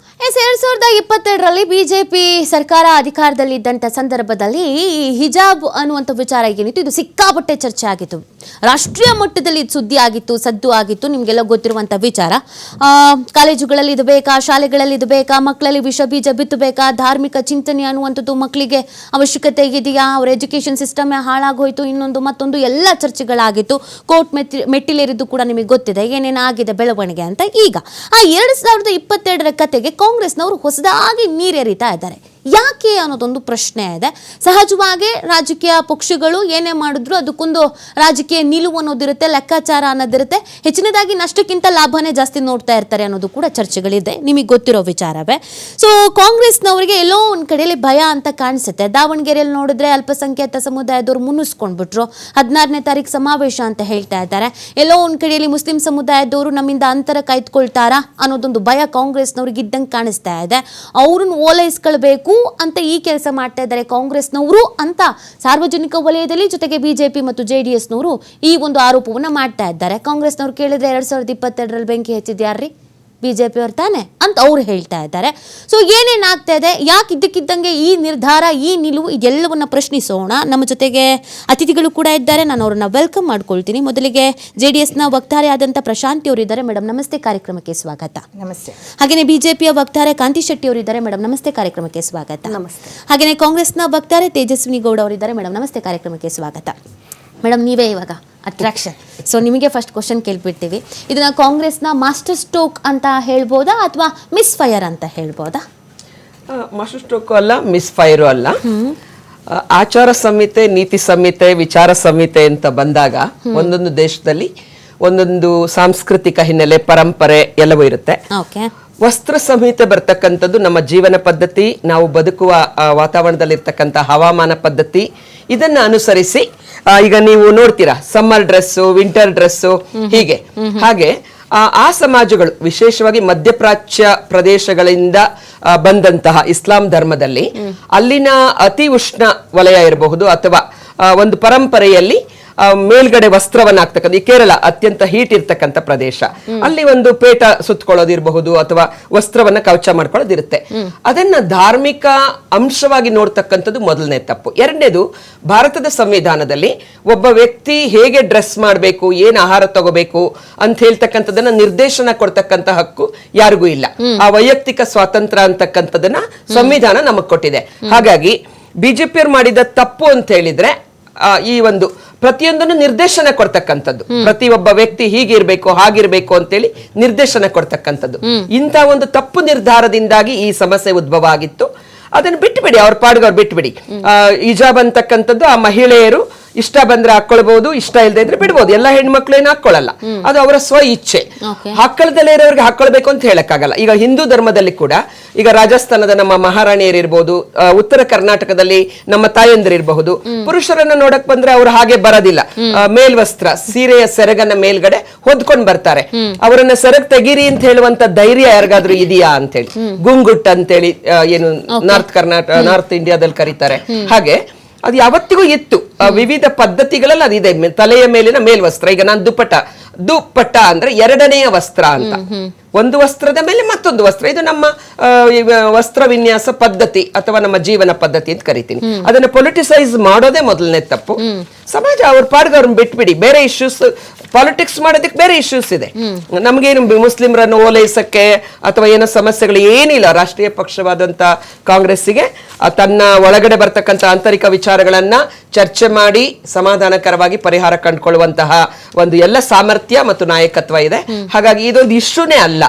2022ರಲ್ಲಿ BJP ಸರ್ಕಾರ ಅಧಿಕಾರದಲ್ಲಿದ್ದಂತ ಸಂದರ್ಭದಲ್ಲಿ ಹಿಜಾಬ್ ಅನ್ನುವಂತ ವಿಚಾರ ಏನಿತ್ತು ಇದು ಸಿಕ್ಕಾಪಟ್ಟೆ ಚರ್ಚೆ ಆಗಿತ್ತು. ರಾಷ್ಟ್ರೀಯ ಮಟ್ಟದಲ್ಲಿ ಸುದ್ದಿ ಆಗಿತ್ತು, ಸದ್ದು ಆಗಿತ್ತು. ನಿಮಗೆಲ್ಲ ಗೊತ್ತಿರುವಂತ ವಿಚಾರ. ಕಾಲೇಜುಗಳಲ್ಲಿ ಇದು ಬೇಕಾ, ಶಾಲೆಗಳಲ್ಲಿ ಇದು ಬೇಕಾ, ಮಕ್ಕಳಲ್ಲಿ ವಿಷ ಬೀಜ ಬಿತ್ತಬೇಕಾ, ಧಾರ್ಮಿಕ ಚಿಂತನೆ ಅನ್ನುವಂಥದ್ದು ಮಕ್ಕಳಿಗೆ ಅವಶ್ಯಕತೆ ಇದೆಯಾ, ಅವ್ರ ಎಜುಕೇಶನ್ ಸಿಸ್ಟಮ್ ಹಾಳಾಗೋಯ್ತು, ಇನ್ನೊಂದು ಮತ್ತೊಂದು ಎಲ್ಲ ಚರ್ಚೆಗಳಾಗಿತ್ತು. ಕೋರ್ಟ್ ಮೆಟ್ಟಿಲೇರಿದ್ದು ಕೂಡ ನಿಮಗೆ ಗೊತ್ತಿದೆ ಏನೇನಾಗಿದೆ ಬೆಳವಣಿಗೆ ಅಂತ. ಈಗ ಆ 2022ರ ಕತೆಗೆ ಕಾಂಗ್ರೆಸ್ನವರು ಹೊಸದಾಗಿ ನೀರೇರಿತಾ ಇದ್ದಾರೆ. ಯಾಕೆ ಅನ್ನೋದೊಂದು ಪ್ರಶ್ನೆ ಇದೆ. ಸಹಜವಾಗಿ ರಾಜಕೀಯ ಪಕ್ಷಗಳು ಏನೇ ಮಾಡಿದ್ರು ಅದಕ್ಕೊಂದು ರಾಜಕೀಯ ನಿಲುವು ಅನ್ನೋದಿರುತ್ತೆ, ಲೆಕ್ಕಾಚಾರ ಅನ್ನೋದಿರುತ್ತೆ. ಹೆಚ್ಚಿನದಾಗಿ ನಷ್ಟಕ್ಕಿಂತ ಲಾಭನೇ ಜಾಸ್ತಿ ನೋಡ್ತಾ ಇರ್ತಾರೆ ಅನ್ನೋದು ಕೂಡ ಚರ್ಚೆಗಳಿದೆ, ನಿಮಗೆ ಗೊತ್ತಿರೋ ವಿಚಾರವೇ. ಸೊ ಕಾಂಗ್ರೆಸ್ನವರಿಗೆ ಎಲ್ಲೋ ಒಂದು ಕಡೆಯಲ್ಲಿ ಭಯ ಅಂತ ಕಾಣಿಸುತ್ತೆ. ದಾವಣಗೆರೆಯಲ್ಲಿ ನೋಡಿದ್ರೆ ಅಲ್ಪಸಂಖ್ಯಾತ ಸಮುದಾಯದವರು ಮುನ್ನಿಸ್ಕೊಂಡ್ಬಿಟ್ರು. 16ನೇ ತಾರೀಕು ಸಮಾವೇಶ ಅಂತ ಹೇಳ್ತಾ ಇದ್ದಾರೆ. ಎಲ್ಲೋ ಒಂದು ಕಡೆಯಲ್ಲಿ ಮುಸ್ಲಿಂ ಸಮುದಾಯದವರು ನಮ್ಮಿಂದ ಅಂತರ ಕಾಯ್ದುಕೊಳ್ತಾರಾ ಅನ್ನೋದೊಂದು ಭಯ ಕಾಂಗ್ರೆಸ್ನವ್ರಿಗೆ ಇದ್ದಂಗೆ ಕಾಣಿಸ್ತಾ ಇದೆ. ಅವ್ರನ್ನ ಓಲೈಸ್ಕೊಳ್ಬೇಕು ಅಂತ ಈ ಕೆಲಸ ಮಾಡ್ತಾ ಇದ್ದಾರೆ ಕಾಂಗ್ರೆಸ್ನವರು ಅಂತ ಸಾರ್ವಜನಿಕ ವಲಯದಲ್ಲಿ, ಜೊತೆಗೆ ಬಿಜೆಪಿ ಮತ್ತು ಜೆಡಿಎಸ್ನವರು ಈ ಒಂದು ಆರೋಪವನ್ನ ಮಾಡ್ತಾ ಇದ್ದಾರೆ. ಕಾಂಗ್ರೆಸ್ನವ್ರು ಕೇಳಿದ್ರೆ 2022ರಲ್ಲಿ ಬೆಂಕಿ ಹಚ್ಚಿದ್ಯಾರ್ರಿ, ಬಿಜೆಪಿ ಅವ್ರು ತಾನೆ ಅಂತ ಅವ್ರು ಹೇಳ್ತಾ ಇದ್ದಾರೆ. ಸೊ ಏನೇನಾಗ್ತಾ ಇದೆ, ಯಾಕೆ ಇದ್ದಕ್ಕಿದ್ದಂಗೆ ಈ ನಿರ್ಧಾರ, ಈ ನಿಲುವು, ಇದೆಲ್ಲವನ್ನ ಪ್ರಶ್ನಿಸೋಣ. ನಮ್ಮ ಜೊತೆಗೆ ಅತಿಥಿಗಳು ಕೂಡ ಇದ್ದಾರೆ, ನಾನು ಅವ್ರನ್ನ ವೆಲ್ಕಮ್ ಮಾಡ್ಕೊಳ್ತೀನಿ. ಮೊದಲಿಗೆ ಜೆಡಿಎಸ್ನ ವಕ್ತಾರೆ ಆದಂಥ ಪ್ರಶಾಂತಿ ಅವರು ಇದ್ದಾರೆ. ಮೇಡಮ್ ನಮಸ್ತೆ, ಕಾರ್ಯಕ್ರಮಕ್ಕೆ ಸ್ವಾಗತ. ನಮಸ್ತೆ. ಹಾಗೆಯೇ ಬಿಜೆಪಿಯ ವಕ್ತಾರೆ ಕಾಂತಿ ಶೆಟ್ಟಿ ಅವರು ಇದ್ದಾರೆ. ಮೇಡಮ್ ನಮಸ್ತೆ, ಕಾರ್ಯಕ್ರಮಕ್ಕೆ ಸ್ವಾಗತ. ನಮಸ್ತೆ. ಹಾಗೆಯೇ ಕಾಂಗ್ರೆಸ್ನ ವಕ್ತಾರೆ ತೇಜಸ್ವಿನಿ ಗೌಡ ಅವರಿದ್ದಾರೆ. ಮೇಡಮ್ ನಮಸ್ತೆ, ಕಾರ್ಯಕ್ರಮಕ್ಕೆ ಸ್ವಾಗತ. ಮೇಡಮ್ ನೀವೇ ಇವಾಗ ಅಟ್ರಾಕ್ಷನ್, ಸೊ ನಿಮಗೆ ಫಸ್ಟ್ ಕ್ವಶನ್ ಕೇಳ್ಬಿಡ್ತೀವಿ. ಇದನ್ನ ಕಾಂಗ್ರೆಸ್ನ ಮಾಸ್ಟರ್ ಸ್ಟ್ರೋಕ್ ಅಂತ ಹೇಳ್ಬೋದಾ ಅಥವಾ ಮಿಸ್ ಫೈರ್ ಅಂತ ಹೇಳ್ಬೋದಾ? ಮಾಸ್ಟರ್ ಸ್ಟ್ರೋಕ್ ಅಲ್ಲ, ಮಿಸ್ ಫೈರು ಅಲ್ಲ. ಆಚಾರ ಸಂಹಿತೆ, ನೀತಿ ಸಂಹಿತೆ, ವಿಚಾರ ಸಂಹಿತೆ ಅಂತ ಬಂದಾಗ ಒಂದೊಂದು ದೇಶದಲ್ಲಿ ಒಂದೊಂದು ಸಾಂಸ್ಕೃತಿಕ ಹಿನ್ನೆಲೆ, ಪರಂಪರೆ ಎಲ್ಲವೂ ಇರುತ್ತೆ. ಓಕೆ. ವಸ್ತ್ರ ಸಂಹಿತೆ ಬರ್ತಕ್ಕಂಥದ್ದು ನಮ್ಮ ಜೀವನ ಪದ್ಧತಿ, ನಾವು ಬದುಕುವ ವಾತಾವರಣದಲ್ಲಿರ್ತಕ್ಕಂಥ ಹವಾಮಾನ ಪದ್ಧತಿ, ಇದನ್ನ ಅನುಸರಿಸಿ ಈಗ ನೀವು ನೋಡ್ತೀರಾ ಸಮ್ಮರ್ ಡ್ರೆಸ್ಸು, ವಿಂಟರ್ ಡ್ರೆಸ್ಸು, ಹೀಗೆ ಹಾಗೆ ಆ ಸಮಾಜಗಳು, ವಿಶೇಷವಾಗಿ ಮಧ್ಯಪ್ರಾಚ್ಯ ಪ್ರದೇಶಗಳಿಂದ ಬಂದಂತಹ ಇಸ್ಲಾಂ ಧರ್ಮದಲ್ಲಿ ಅಲ್ಲಿನ ಅತಿ ಉಷ್ಣ ವಲಯ ಇರಬಹುದು ಅಥವಾ ಒಂದು ಪರಂಪರೆಯಲ್ಲಿ ಮೇಲ್ಗಡೆ ವಸ್ತ್ರವನ್ನ ಹಾಕ್ತಕ್ಕಂಥ, ಈ ಕೇರಳ ಅತ್ಯಂತ ಹೀಟ್ ಇರ್ತಕ್ಕಂಥ ಪ್ರದೇಶ, ಅಲ್ಲಿ ಒಂದು ಪೇಟ ಸುತ್ತಕೊಳ್ಳೋದಿರಬಹುದು ಅಥವಾ ವಸ್ತ್ರವನ್ನ ಕವಚ ಮಾಡ್ಕೊಳ್ಳೋದಿರುತ್ತೆ. ಅದನ್ನ ಧಾರ್ಮಿಕ ಅಂಶವಾಗಿ ನೋಡ್ತಕ್ಕಂಥದ್ದು ಮೊದಲನೇ ತಪ್ಪು. ಎರಡನೇದು, ಭಾರತದ ಸಂವಿಧಾನದಲ್ಲಿ ಒಬ್ಬ ವ್ಯಕ್ತಿ ಹೇಗೆ ಡ್ರೆಸ್ ಮಾಡಬೇಕು, ಏನ್ ಆಹಾರ ತಗೋಬೇಕು ಅಂತ ಹೇಳ್ತಕ್ಕಂಥದನ್ನ ನಿರ್ದೇಶನ ಕೊಡ್ತಕ್ಕಂಥ ಹಕ್ಕು ಯಾರಿಗೂ ಇಲ್ಲ. ಆ ವೈಯಕ್ತಿಕ ಸ್ವಾತಂತ್ರ್ಯ ಅಂತಕ್ಕಂಥದನ್ನ ಸಂವಿಧಾನ ನಮಗ್ ಕೊಟ್ಟಿದೆ. ಹಾಗಾಗಿ ಬಿಜೆಪಿಯವ್ರು ಮಾಡಿದ ತಪ್ಪು ಅಂತ ಹೇಳಿದ್ರೆ ಈ ಒಂದು ಪ್ರತಿಯೊಂದನ್ನು ನಿರ್ದೇಶನ ಕೊಡ್ತಕ್ಕಂಥದ್ದು, ಪ್ರತಿಯೊಬ್ಬ ವ್ಯಕ್ತಿ ಹೀಗಿರ್ಬೇಕು ಹಾಗಿರ್ಬೇಕು ಅಂತೇಳಿ ನಿರ್ದೇಶನ ಕೊಡ್ತಕ್ಕಂಥದ್ದು. ಇಂಥ ಒಂದು ತಪ್ಪು ನಿರ್ಧಾರದಿಂದಾಗಿ ಈ ಸಮಸ್ಯೆ ಉದ್ಭವ ಆಗಿತ್ತು. ಅದನ್ನು ಬಿಟ್ಟುಬಿಡಿ, ಅವ್ರ ಪಾಡ್ಗೆ ಅವ್ರು ಬಿಟ್ಬಿಡಿ. ಹಿಜಾಬ್ ಅಂತಕ್ಕಂಥದ್ದು ಆ ಮಹಿಳೆಯರು ಇಷ್ಟ ಬಂದ್ರೆ ಹಾಕೊಳ್ಬಹುದು, ಇಷ್ಟ ಇಲ್ಲದೆ ಇದ್ರೆ ಬಿಡ್ಬೋದು. ಎಲ್ಲ ಹೆಣ್ಮಕ್ಳು ಏನು ಹಾಕೊಳ್ಳಲ್ಲ, ಅದು ಅವರ ಸ್ವ ಇಚ್ಛೆ. ಹಾಕೊಳ್ದಲ್ಲೇ ಇರೋರಿಗೆ ಹಾಕೊಳ್ಬೇಕು ಅಂತ ಹೇಳಕ್ಕಾಗಲ್ಲ. ಈಗ ಹಿಂದೂ ಧರ್ಮದಲ್ಲಿ ಕೂಡ ಈಗ ರಾಜಸ್ಥಾನದ ನಮ್ಮ ಮಹಾರಾಣಿಯರಿರ್ಬೋದು, ಉತ್ತರ ಕರ್ನಾಟಕದಲ್ಲಿ ನಮ್ಮ ತಾಯಂದಿರಿರಬಹುದು, ಪುರುಷರನ್ನ ನೋಡಕ್ ಬಂದ್ರೆ ಅವ್ರು ಹಾಗೆ ಬರೋದಿಲ್ಲ. ಮೇಲ್ವಸ್ತ್ರ, ಸೀರೆಯ ಸೆರಗನ್ನ ಮೇಲ್ಗಡೆ ಹೊದ್ಕೊಂಡ್ ಬರ್ತಾರೆ. ಅವರನ್ನ ಸೆರಗ್ ತೆಗೀರಿ ಅಂತ ಹೇಳುವಂತ ಧೈರ್ಯ ಯಾರಿಗಾದ್ರೂ ಇದೆಯಾ ಅಂತೇಳಿ, ಗುಂಗುಟ್ ಅಂತೇಳಿ ಏನು ನಾರ್ತ್ ಇಂಡಿಯಾದಲ್ಲಿ ಕರೀತಾರೆ. ಹಾಗೆ ಅದು ಯಾವತ್ತಿಗೂ ಇತ್ತು, ವಿವಿಧ ಪದ್ಧತಿಗಳಲ್ಲಿ ಅದಿದೆ. ತಲೆಯ ಮೇಲಿನ ಮೇಲ್ವಸ್ತ್ರ, ಈಗ ನಾನು ದುಪ್ಪಟ್ಟ ಅಂದ್ರೆ ಎರಡನೆಯ ವಸ್ತ್ರ ಅಂತ, ಒಂದು ವಸ್ತ್ರದ ಮೇಲೆ ಮತ್ತೊಂದು ವಸ್ತ್ರ. ಇದು ನಮ್ಮ ವಸ್ತ್ರ ವಿನ್ಯಾಸ ಪದ್ಧತಿ ಅಥವಾ ನಮ್ಮ ಜೀವನ ಪದ್ಧತಿ ಅಂತ ಕರಿತೀನಿ. ಅದನ್ನ ಪೊಲಿಟಿಸೈಸ್ ಮಾಡೋದೇ ಮೊದಲನೇ ತಪ್ಪು. ಸಮಾಜ ಅವ್ರ ಪಾಡ್ಗೆ ಅವ್ರನ್ನ ಬಿಟ್ಬಿಡಿ. ಬೇರೆ ಇಶ್ಯೂಸ್, ಪಾಲಿಟಿಕ್ಸ್ ಮಾಡೋದಕ್ಕೆ ಬೇರೆ ಇಶ್ಯೂಸ್ ಇದೆ. ನಮ್ಗೇನು ಮುಸ್ಲಿಮರನ್ನು ಓಲೈಸಕ್ಕೆ ಅಥವಾ ಏನೋ ಸಮಸ್ಯೆಗಳು ಏನಿಲ್ಲ. ರಾಷ್ಟ್ರೀಯ ಪಕ್ಷವಾದಂತ ಕಾಂಗ್ರೆಸ್ಸಿಗೆ ತನ್ನ ಒಳಗಡೆ ಬರ್ತಕ್ಕಂಥ ಆಂತರಿಕ ವಿಚಾರಗಳನ್ನ ಚರ್ಚೆ ಮಾಡಿ ಸಮಾಧಾನಕರವಾಗಿ ಪರಿಹಾರ ಕಂಡುಕೊಳ್ಳುವಂತಹ ಒಂದು ಎಲ್ಲ ಸಾಮರ್ಥ್ಯ ಮತ್ತು ನಾಯಕತ್ವ ಇದೆ. ಹಾಗಾಗಿ ಇದೊಂದು ಇಶ್ಯೂನೇ ಅಲ್ಲ,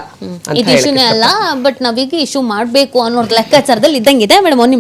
ಇದು ಇಶ್ಯೂನೇ ಅಲ್ಲ, ಬಟ್ ನಾವೀಗ ಇಶ್ಯೂ ಮಾಡ್ಬೇಕು ಅನ್ನೋ ಲೆಕ್ಕಾಚಾರದಲ್ಲಿ ಇದ್ದಂಗಿದೆ. ಮೇಡಮ್